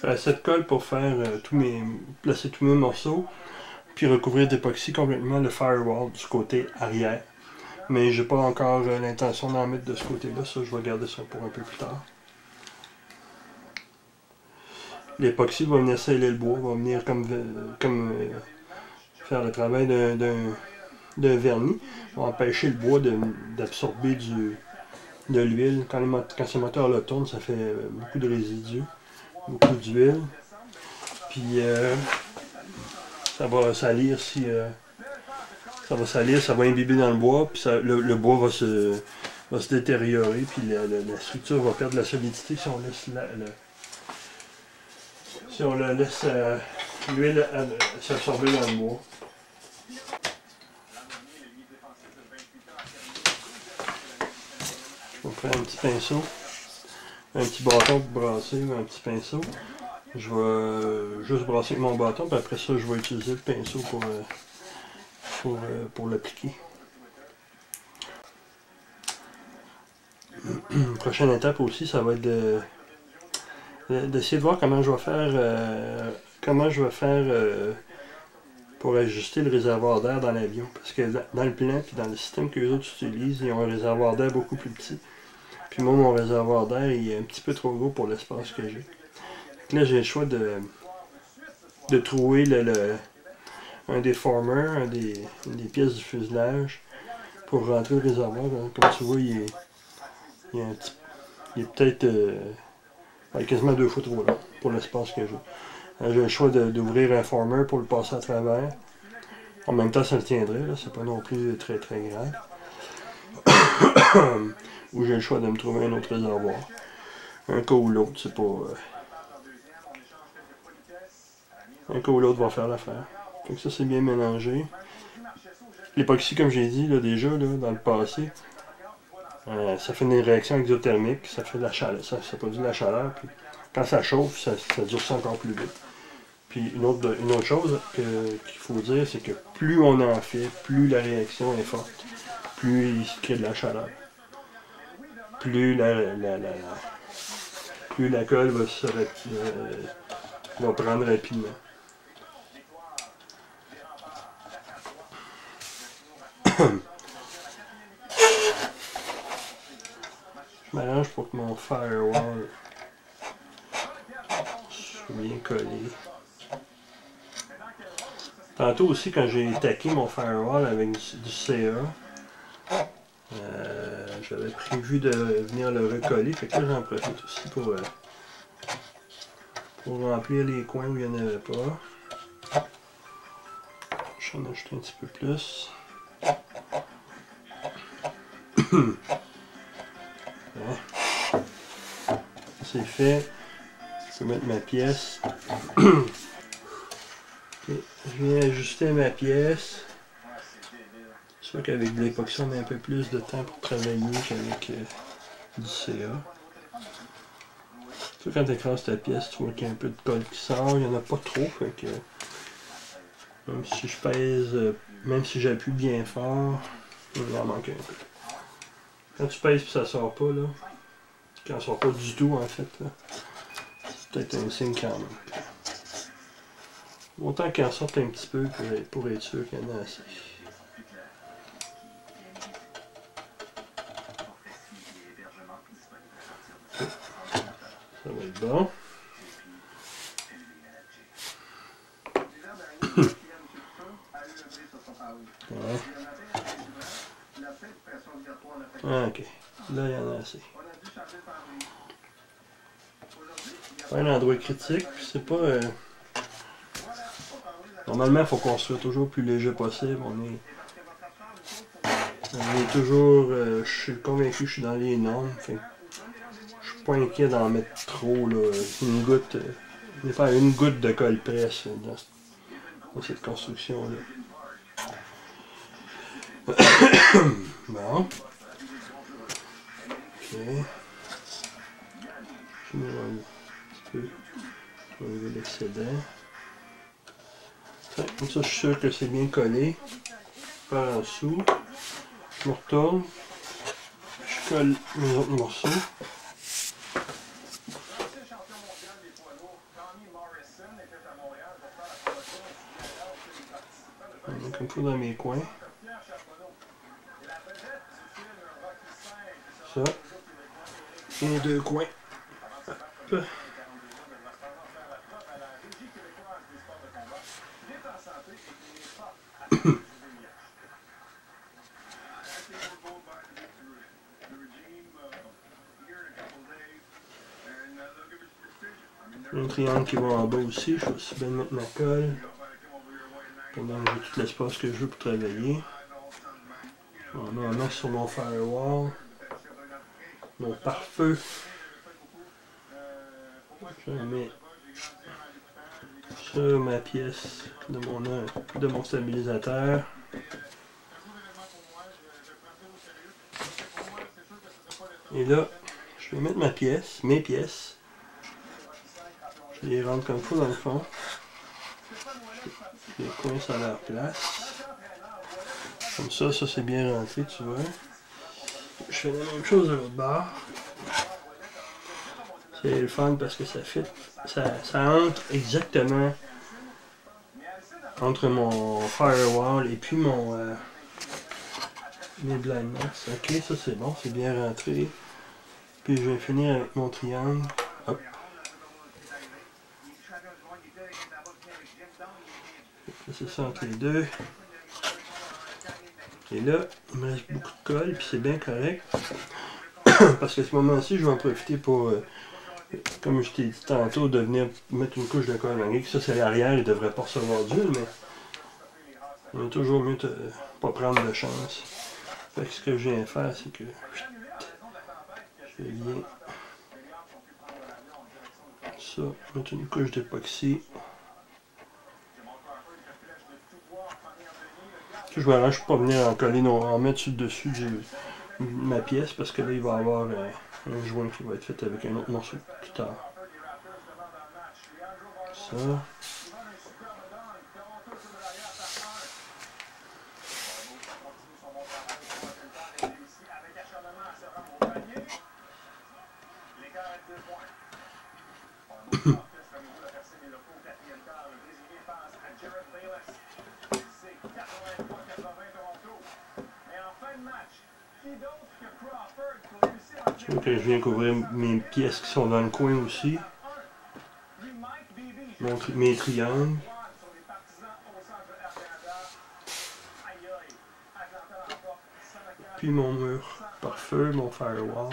assez de colle pour faire placer tous mes morceaux, puis recouvrir d'époxy complètement le firewall du côté arrière. Mais j'ai pas encore l'intention d'en mettre de ce côté-là, ça je vais garder ça pour un peu plus tard. L'époxy va venir sceller le bois, va venir faire le travail d'un vernis, va empêcher le bois d'absorber de l'huile. Quand ces moteurs le tournent, ça fait beaucoup de résidus, beaucoup d'huile. Puis ça va salir ça va salir, ça va imbiber dans le bois, puis le bois va se détériorer, puis la structure va perdre la solidité si on laisse l'huile s'absorber dans le bois. Je vais prendre un petit pinceau, un petit bâton pour brasser, un petit pinceau. Je vais juste brasser avec mon bâton, puis après ça, je vais utiliser le pinceau pour l'appliquer. Prochaine étape aussi, ça va être d'essayer de voir comment je vais faire pour ajuster le réservoir d'air dans l'avion. Parce que dans le plan et dans le système que les autres utilisent, ils ont un réservoir d'air beaucoup plus petit. Puis moi, mon réservoir d'air est un petit peu trop gros pour l'espace que j'ai. Là, j'ai le choix de trouver un déformer, des pièces du fuselage pour rentrer le réservoir. Comme tu vois, il est peut-être quasiment 2 fois trop long pour l'espace que j'ai. J'ai le choix d'ouvrir un former pour le passer à travers. En même temps, ça le tiendrait, c'est pas non plus très très grave. Ou j'ai le choix de me trouver un autre réservoir. Un cas ou l'autre, c'est pas... un cas ou l'autre va faire l'affaire. Donc ça, c'est bien mélangé. L'époxy, comme j'ai dit déjà dans le passé, ça fait une réaction exothermique, ça fait de la chaleur, ça produit de la chaleur, puis quand ça chauffe, ça durcit encore plus vite. Puis une autre chose qu'il faut dire, c'est que plus on en fait, plus la réaction est forte, plus il se crée de la chaleur. Plus la colle va prendre rapidement. Je m'arrange pour que mon firewall soit bien collé. Tantôt aussi, quand j'ai taqué mon firewall avec du CA, j'avais prévu de venir le recoller, fait que là j'en profite aussi pour remplir les coins où il n'y en avait pas. Je vais en ajouter un petit peu plus. C'est fait. Je peux mettre ma pièce. Okay. Je viens ajuster ma pièce. C'est sûr qu'avec de l'époxy, on a un peu plus de temps pour travailler qu'avec du CA. Tu vois, quand tu écrases ta pièce, tu vois qu'il y a un peu de colle qui sort. Il n'y en a pas trop. Fait que même si je pèse, même si j'appuie bien fort, il en manque un peu. Quand tu pèses et ça sort pas, là, quand ça sort pas du tout en fait, c'est peut-être un signe quand même. Autant qu'il en sorte un petit peu pour être sûr qu'il y en a assez. Ça va être bon. Ouais. Ok, là il y en a assez. C'est un endroit critique, puis c'est pas... Normalement, il faut construire toujours le plus léger possible. On est toujours... je suis convaincu que je suis dans les normes. Fait, je suis pas inquiet d'en mettre trop, là. Une goutte... on n'est pas à une goutte de colle presse dans cette construction-là. Bon. Ok. Je vais un petit peu enlever l'excédent. Comme ça, je suis sûr que c'est bien collé. Par en dessous. Je me retourne. Je colle mes autres morceaux. On met comme ça dans mes coins. Ça. Et les deux coins. Hop. Un triangle qui va en bas aussi, je vais aussi bien mettre ma colle. Pendant que j'ai tout l'espace que je veux pour travailler. On met en masse sur mon firewall. Mon pare-feu. Je mets sur ma pièce de mon stabilisateur. Et là, je vais mettre mes pièces. Je les rentre comme ça dans le fond. Je les coince à leur place. Comme ça c'est bien rentré, tu vois. Je fais la même chose de l'autre bord. C'est le fun parce que ça fit. Ça entre exactement entre mon firewall et puis mes blind maps. Ok, ça c'est bon, c'est bien rentré. Puis je vais finir avec mon triangle. Hop. C'est ça entre les deux. Et là, il me reste beaucoup de colle, puis c'est bien correct. Parce qu'à ce moment-ci, je vais en profiter pour, comme je t'ai dit tantôt, de venir mettre une couche de colle magique. Ça, c'est l'arrière, il ne devrait pas recevoir d'huile, mais il est toujours mieux de ne pas prendre de chance. Fait que ce que je viens faire, c'est que je viens ça, mettre une couche d'époxy. Je vais pas venir en coller, en mettre dessus de ma pièce parce que là il va y avoir un joint qui va être fait avec un autre morceau plus tard. Ça. Je vois que je viens couvrir mes pièces qui sont dans le coin aussi. Mes triangles. Puis mon mur pare-feu, mon firewall.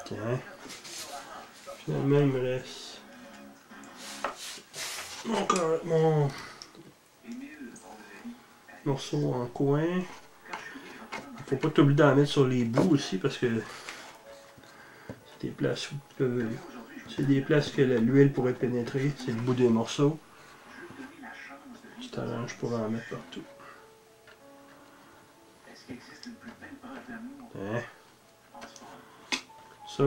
Tiens. Finalement, il me reste mon morceau en coin. Il faut pas t'oublier d'en mettre sur les bouts aussi parce que c'est des places où c'est des places que l'huile pourrait pénétrer. C'est le bout des morceaux. Tu t'arranges pour en mettre partout. Hein? Ça.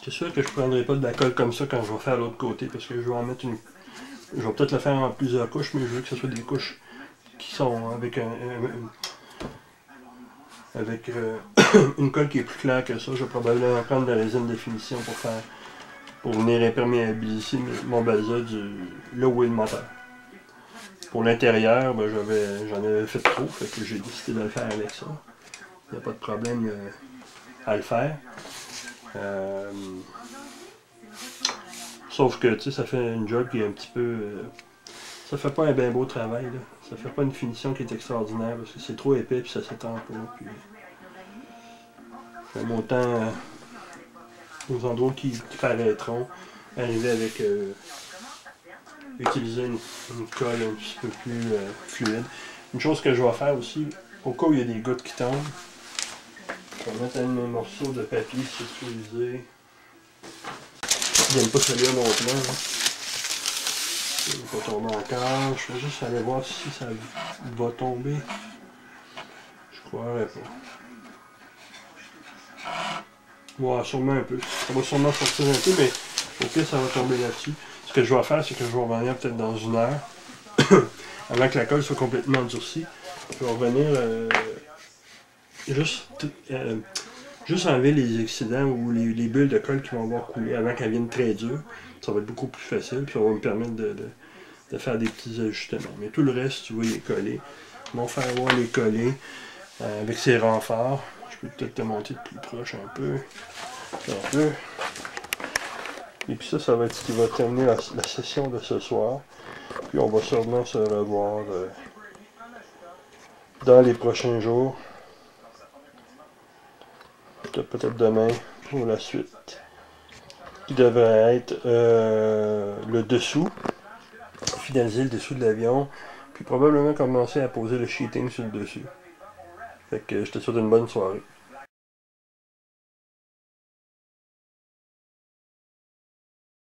C'est sûr que je ne prendrai pas de la colle comme ça quand je vais faire l'autre côté parce que je vais en mettre une. Je vais peut-être le faire en plusieurs couches, mais je veux que ce soit des couches qui sont avec une colle qui est plus claire que ça. Je vais probablement prendre de la résine de finition pour venir imperméabiliser mon balsa là où est le moteur. Pour l'intérieur, ben, j'en avais fait trop, fait que j'ai décidé de le faire avec ça. Il n'y a pas de problème à le faire. Sauf que tu sais, ça fait une job qui est un petit peu. Ça fait pas un bien beau travail. Là. Ça fait pas une finition qui est extraordinaire parce que c'est trop épais puis ça s'étend pas. Puis, même autant aux endroits qui paraîtront, arriver avec. Utiliser une colle un petit peu plus fluide. Une chose que je vais faire aussi, au cas où il y a des gouttes qui tombent, je vais mettre un de mes morceaux de papier sécurisé. J'aime pas salir mon plan. Hein. Il va pas tomber encore. Je vais juste aller voir si ça va tomber. Je croirais pas. Ouais, sûrement un peu. Ça va sûrement sortir un peu, mais Au pire, ça va tomber là-dessus. Ce que je vais faire, c'est que je vais revenir peut-être dans 1 heure, avant que la colle soit complètement endurcie. Je vais revenir juste enlever les accidents ou les bulles de colle qui vont avoir coulé avant qu'elles viennent très dures. Ça va être beaucoup plus facile, puis ça va me permettre de faire des petits ajustements. Mais tout le reste, tu vois, il est collé. Mon fer à voir les coller avec ses renforts. Je peux peut-être te monter de plus proche un peu. Et puis ça va être ce qui va terminer la session de ce soir. Puis on va sûrement se revoir dans les prochains jours. Peut-être demain pour la suite. Qui devrait être le dessous. Finaliser le dessous de l'avion. Puis probablement commencer à poser le sheeting sur le dessus. Fait que je te souhaite une bonne soirée.